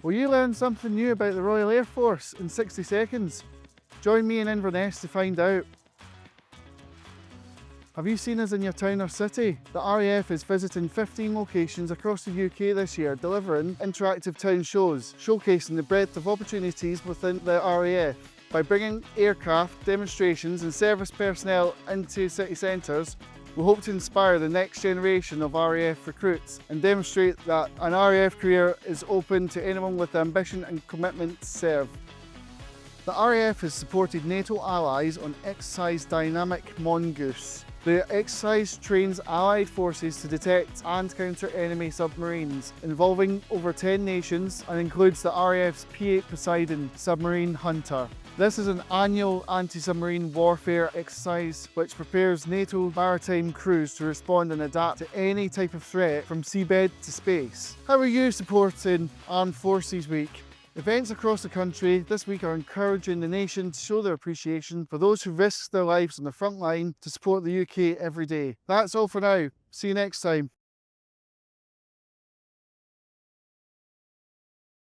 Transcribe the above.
Will you learn something new about the Royal Air Force in 60 seconds? Join me in Inverness to find out. Have you seen us in your town or city? The RAF is visiting 15 locations across the UK this year, delivering interactive town shows, showcasing the breadth of opportunities within the RAF. By bringing aircraft, demonstrations and service personnel into city centres, we hope to inspire the next generation of RAF recruits and demonstrate that an RAF career is open to anyone with ambition and commitment to serve. The RAF has supported NATO allies on Exercise Dynamic Mongoose. The exercise trains allied forces to detect and counter enemy submarines, involving over 10 nations and includes the RAF's P-8 Poseidon submarine hunter. This is an annual anti-submarine warfare exercise which prepares NATO maritime crews to respond and adapt to any type of threat from seabed to space. How are you supporting Armed Forces Week? Events across the country this week are encouraging the nation to show their appreciation for those who risk their lives on the front line to support the UK every day. That's all for now. See you next time.